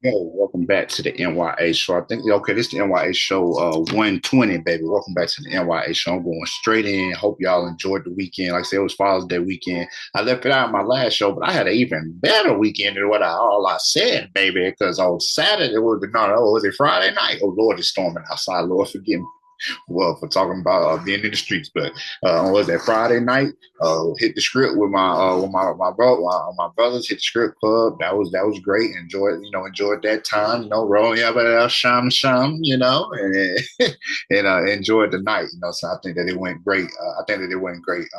Yo, welcome back to the N.y.a show. I think, okay, this is the N.y.a show 120, baby. Welcome back to the N.y.a show. I'm going straight in. Hope y'all enjoyed the weekend. Like I said, it was Father's Day weekend. I left it out in my last show, but I had an even better weekend than what all I said, baby, because on Saturday, was it Friday night? Oh, Lord, it's storming outside. Lord, forgive me. Well, for talking about being in the streets, but was that Friday night? Hit the script with my brothers. Hit the script club. That was great. Enjoyed that time. Rolling up sham sham. And enjoyed the night. So I think that it went great. I think that it went great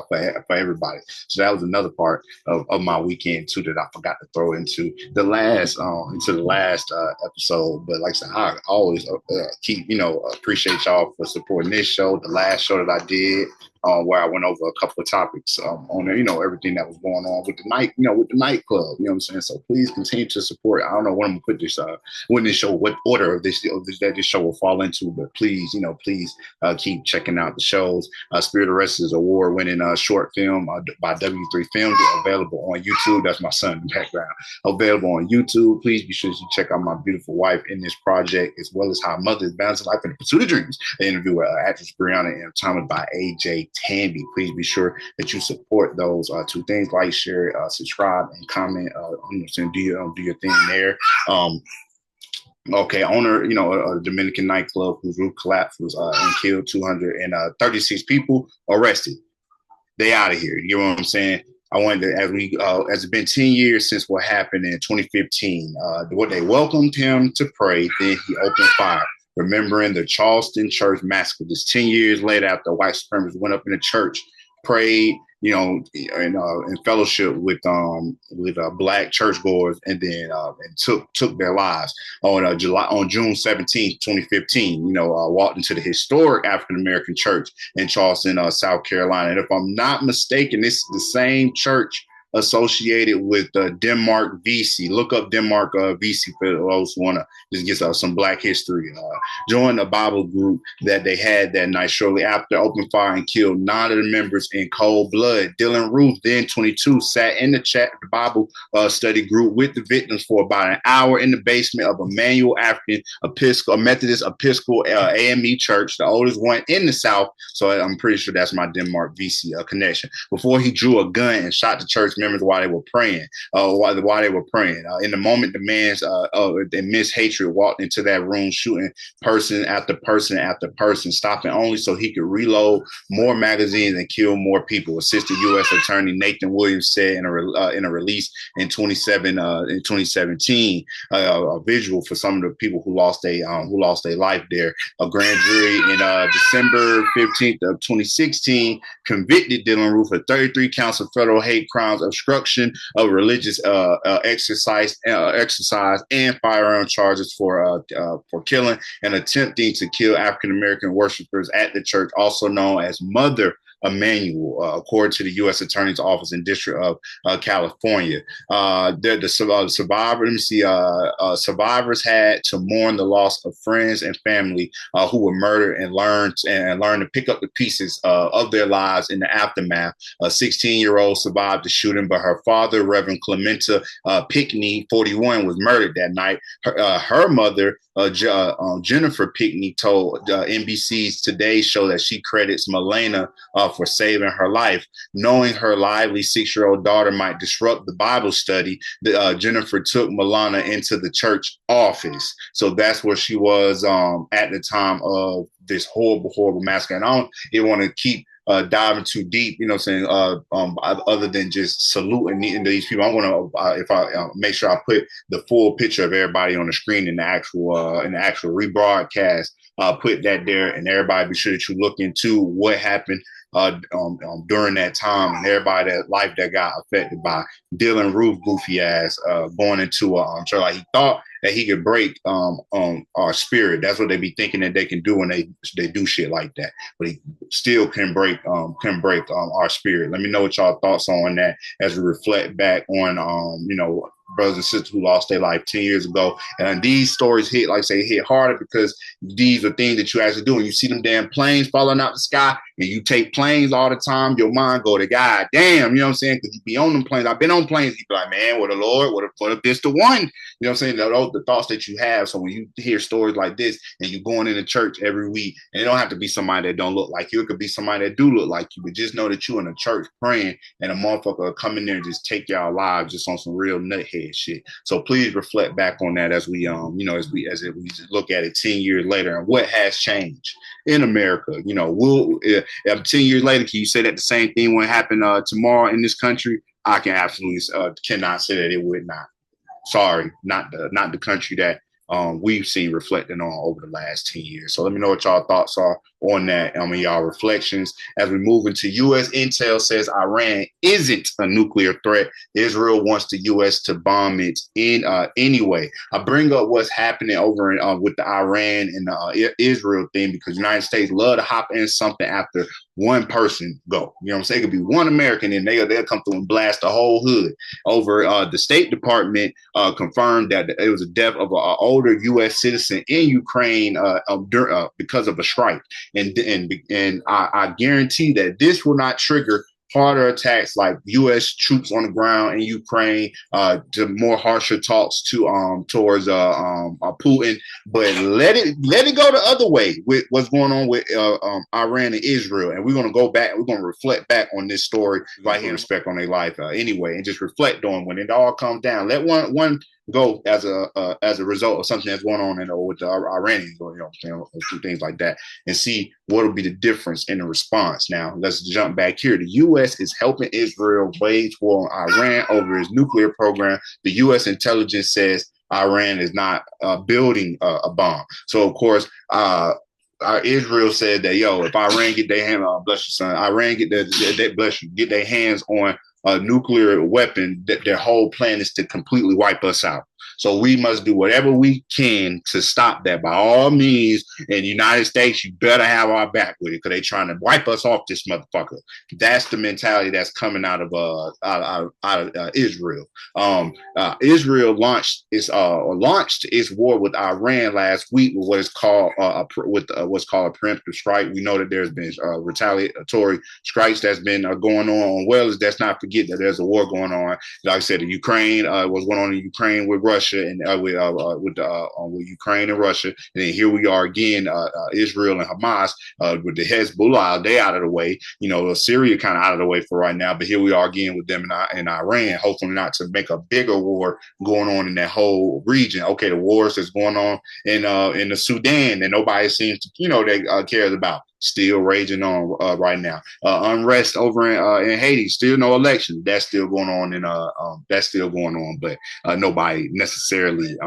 for everybody. So that was another part of my weekend too that I forgot to throw into the last episode. But like I said, I always keep appreciate y'all for supporting this show, the last show that I did. Where I went over a couple of topics on everything that was going on with the nightclub. You know what I'm saying? So please continue to support. I don't know when I'm gonna put this when this show, what order of this show will fall into, but please keep checking out the shows. Spirit Arrested award-winning short film by W3 Films, available on YouTube. That's my son in the background. Available on YouTube. Please be sure to check out my beautiful wife in this project, as well as how a mother is balancing life in the pursuit of dreams. An interview with actress Breyonna and Tambe by Ajay. Tambe. Please be sure that you support those two things: like, share, subscribe, and comment. Do your thing there. Owner, a Dominican nightclub whose roof collapsed was and killed 236 people, arrested. They out of here. You know what I'm saying? I wanted to, as it's been 10 years since what happened in 2015, what they welcomed him to pray, then he opened fire. Remembering the Charleston church massacre, just 10 years later, after white supremacists went up in the church, prayed, in fellowship with black churchgoers, and then took their lives on June 17th, 2015. Walked into the historic African American church in Charleston, South Carolina. And if I'm not mistaken, this is the same church associated with Denmark VC. Look up Denmark VC for those who want to just get some Black history. Join a Bible group that they had that night. Shortly after, opened fire and killed 9 of the members in cold blood. Dylanroof, then 22, sat in the Bible study group with the victims for about an hour in the basement of Emanuel African Methodist Episcopal AME Church, the oldest one in the South. So I'm pretty sure that's my Denmark VC connection. Before he drew a gun and shot the church members while they were praying. In the moment, the man's immense hatred walked into that room, shooting person after person after person, stopping only so he could reload more magazines and kill more people. Assistant U.S. Attorney Nathan Williams said in a release in 2017, a visual for some of the people who lost their life there. A grand jury in December 15th of 2016 convicted Dylanroof of 33 counts of federal hate crimes, obstruction of religious exercise and firearm charges for killing and attempting to kill African American worshipers at the church, also known as Mother Emanuel, according to the U.S. Attorney's Office in District of California. Survivors had to mourn the loss of friends and family who were murdered and learn to pick up the pieces of their lives in the aftermath. A 16-year-old survived the shooting, but her father, Reverend Clementa Pickney, 41, was murdered that night. Her mother, Jennifer Pickney, told NBC's Today Show that she credits Milena for saving her life. Knowing her lively 6-year-old daughter might disrupt the Bible study, Jennifer took Milena into the church office. So that's where she was at the time of this horrible massacre. And I don't even want to keep diving too deep, other than just saluting these people. I'm going to, if I make sure I put the full picture of everybody on the screen in the actual rebroadcast, put that there, and everybody be sure that you look into what happened during that time, and everybody that life that got affected by Dylanroof goofy ass going into a church. Like, he thought that he could break our spirit. That's what they be thinking that they can do when they do shit like that. But he still can break our spirit. Let me know what y'all thoughts on that as we reflect back on brothers and sisters who lost their life 10 years ago. And these stories hit harder because these are things that you actually do. And you see them damn planes falling out the sky, and you take planes all the time, your mind go to God damn, you know what I'm saying? Because you be on them planes. I've been on planes. You be like, man, what the Lord, what if this the one? You know what I'm saying? The thoughts that you have. So when you hear stories like this and you're going into church every week, and it don't have to be somebody that don't look like you. It could be somebody that do look like you, but just know that you in a church praying and a motherfucker will come in there and just take y'all lives just on some real nuthead shit. So please reflect back on that as we as we look at it 10 years later and what has changed in America. 10 years later, can you say that the same thing will happen tomorrow in this country? I can absolutely cannot say that it would not. Sorry, not the country that we've seen reflecting on over the last 10 years. So let me know what y'all thoughts are on that. Y'all reflections as we move into U.S. intel says Iran isn't a nuclear threat. Israel wants the U.S. to bomb it in anyway. I bring up what's happening over in, with the Iran and the Israel thing because the United States love to hop in something after one person go. You know what I'm saying? It could be one American and they'll come through and blast the whole hood. Over the State Department confirmed that it was a death of an older U.S. citizen in Ukraine because of a strike. And I guarantee that this will not trigger harder attacks like U.S. troops on the ground in Ukraine, to more harsher talks towards Putin. But let it go the other way with what's going on with Iran and Israel. And we're gonna go back. We're gonna reflect back on this story right here and respect on their life anyway, and just reflect on when it all comes down. Let one go as a result of something that's going on with the Iranians, or things like that, and see what will be the difference in the response. Now, let's jump back here. The U.S. is helping Israel wage war on Iran over its nuclear program. The U.S. intelligence says Iran is not building a bomb. So, of course, Israel said that, if Iran get their hand on, bless you, son, Iran get their hands on a nuclear weapon, that their whole plan is to completely wipe us out. So we must do whatever we can to stop that by all means. In the United States, you better have our back with it because they're trying to wipe us off this motherfucker. That's the mentality that's coming out of Israel. Israel launched its war with Iran last week with what is called what's called a preemptive strike. We know that there's been retaliatory strikes that's been going on. Well, let's not forget that there's a war going on. Like I said, the Ukraine was going on in Ukraine with Russia and with Ukraine and Russia, and then here we are again, Israel and Hamas with the Hezbollah. They out of the way, Syria kind of out of the way for right now, but here we are again with them in Iran. Hopefully not to make a bigger war going on in that whole region. Okay, the wars that's going on in the Sudan that nobody seems to cares about. Still raging on right now. Unrest over in Haiti, still no election. That's still going on, but nobody necessarily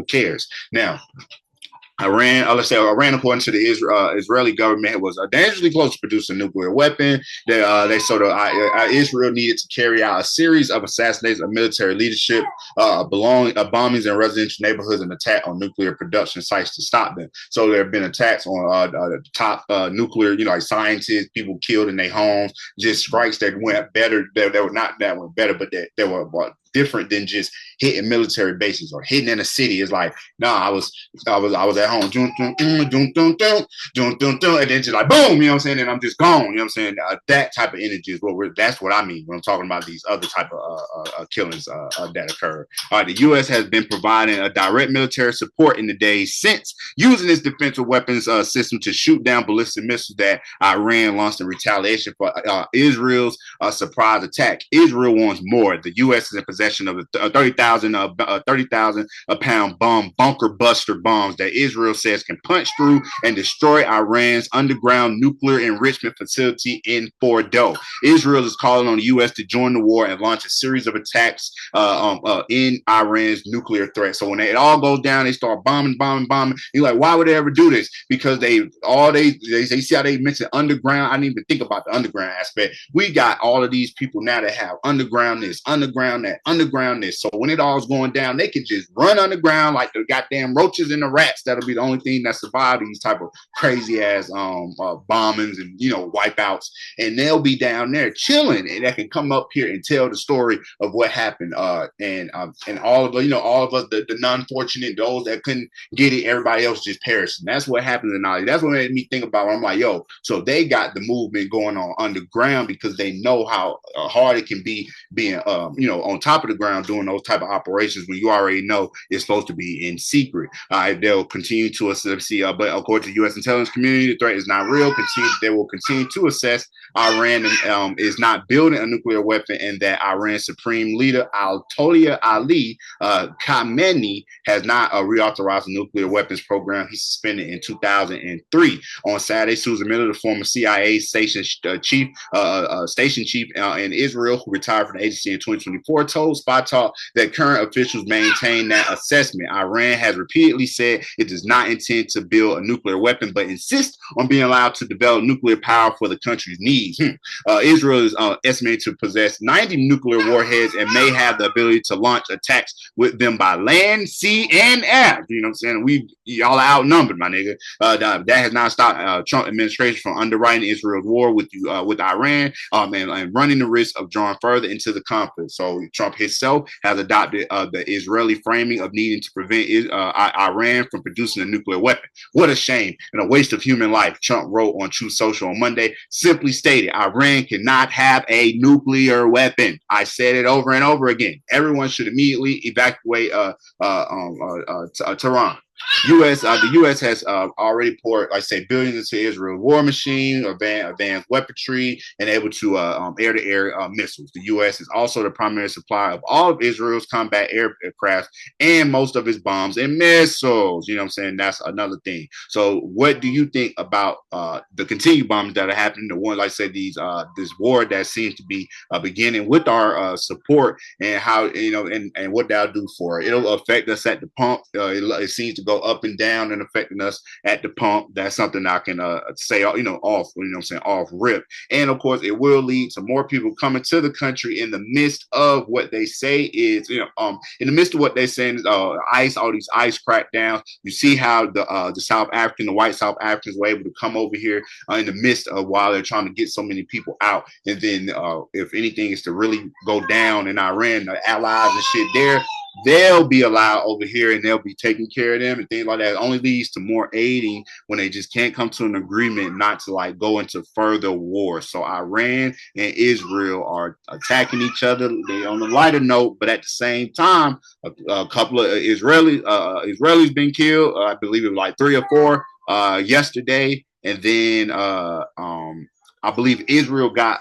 cares. Now, Iran, according to the Israeli government, was dangerously close to producing a nuclear weapon. Israel needed to carry out a series of assassinations of military leadership, bombings in residential neighborhoods, and attack on nuclear production sites to stop them. So there have been attacks on top nuclear, like scientists, people killed in their homes, just strikes that went better. That were not that went better, but that were different than just hitting military bases or hitting in a city. It's like, I was at home, and then just like boom, you know what I'm saying, and I'm just gone, you know what I'm saying. That type of energy is that's what I mean when I'm talking about these other type of killings that occur. The U.S. has been providing a direct military support in the days since, using its defensive weapons system to shoot down ballistic missiles that Iran launched in retaliation for Israel's surprise attack. Israel wants more. The U.S. is in possession of a 30,000 pound bunker buster bombs that Israel says can punch through and destroy Iran's underground nuclear enrichment facility in Fordo. Israel is calling on the U.S. to join the war and launch a series of attacks in Iran's nuclear threat. So when it all goes down, they start bombing. You're like, why would they ever do this? Because they see how they mention underground. I didn't even think about the underground aspect. We got all of these people now that have underground this, underground that, undergroundness. So when it all's going down, they can just run underground like the goddamn roaches and the rats. That'll be the only thing that survive these type of crazy ass bombings and wipeouts. And they'll be down there chilling, and they can come up here and tell the story of what happened. And all of all of us, the non-fortunate, those that couldn't get it, everybody else just perished. And that's what happened in Ollie. That's what made me think about it. I'm like, yo, so they got the movement going on underground because they know how hard it can be being, on top of the ground doing those type of operations when you already know it's supposed to be in secret. They'll continue to assess, but according to the U.S. intelligence community, the threat is not real. They will continue to assess Iran is not building a nuclear weapon, and that Iran's supreme leader Ayatollah Ali Khamenei has not reauthorized the nuclear weapons program he suspended in 2003. On Saturday, Susan Miller, the former CIA station chief in Israel, who retired from the agency in 2024, told Spy Talk that current officials maintain that assessment. Iran has repeatedly said it does not intend to build a nuclear weapon, but insists on being allowed to develop nuclear power for the country's needs. Israel is estimated to possess 90 nuclear warheads and may have the ability to launch attacks with them by land, sea, and air. You know what I'm saying? Y'all are outnumbered, my nigga. That has not stopped Trump administration from underwriting Israel's war with Iran and running the risk of drawing further into the conflict. So Trump himself has adopted the Israeli framing of needing to prevent Iran from producing a nuclear weapon. What a shame and a waste of human life, Trump wrote on Truth Social on Monday, simply stated, Iran cannot have a nuclear weapon. I said it over and over again. Everyone should immediately evacuate Tehran. The U.S. has already poured, like I say, billions into Israel's war machine, advanced weaponry, and able to air-to-air missiles. The U.S. is also the primary supplier of all of Israel's combat aircraft and most of its bombs and missiles. You know what I'm saying? That's another thing. So what do you think about the continued bombs that are happening? The one, like I said, this war that seems to be beginning with our support, and how, and what that'll do for it. It'll affect us at the pump. It seems to go up and down and affecting us at the pump. That's something I can say, off rip. And of course, it will lead to more people coming to the country in the midst of what they say is, in the midst of what they're saying is all these ICE crackdowns. You see how the white South Africans were able to come over here in the midst of while they're trying to get so many people out. And then if anything is to really go down in Iran, the allies and shit there, they'll be allowed over here and they'll be taking care of them and things like that. It only leads to more aiding when they just can't come to an agreement not to go into further war. So Iran and Israel are attacking each other. They on a lighter note, but at the same time, a couple of Israelis been killed. I believe it was like 3 or 4 yesterday. And then I believe Israel got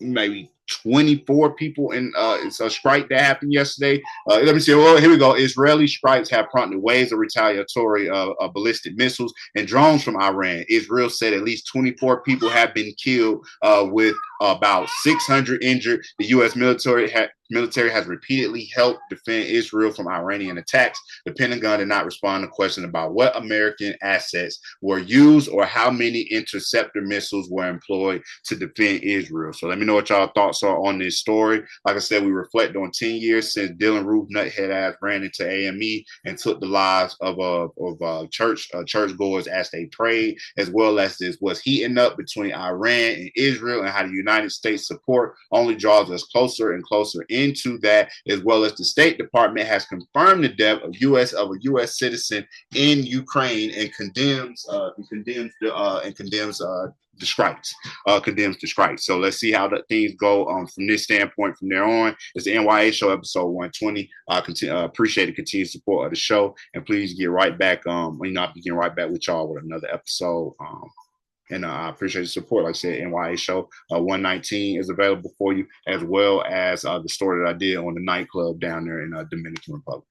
maybe 24 people in it's a strike that happened yesterday. Let me see. Well, here we go. Israeli strikes have prompted waves of retaliatory ballistic missiles and drones from Iran. Israel said at least 24 people have been killed with about 600 injured. The U.S. military has repeatedly helped defend Israel from Iranian attacks. The Pentagon did not respond to questions about what American assets were used or how many interceptor missiles were employed to defend Israel. So let me know what y'all thoughts are on this story. Like I said, we reflect on 10 years since Dylanroof nuthead ass ran into AME and took the lives of churchgoers as they prayed, as well as this was heating up between Iran and Israel, and how the United States support only draws us closer and closer into that, as well as the State Department has confirmed the death of a U.S. citizen in Ukraine and condemns the strikes. Condemns the strikes. So let's see how things go from this standpoint from there on. It's the N.y.a show, episode 120. Appreciate the continued support of the show, and please get right back. I'll be getting right back with y'all with another episode. And I appreciate the support. Like I said, N.y.a show 119 is available for you, as well as the story that I did on the nightclub down there in Dominican Republic.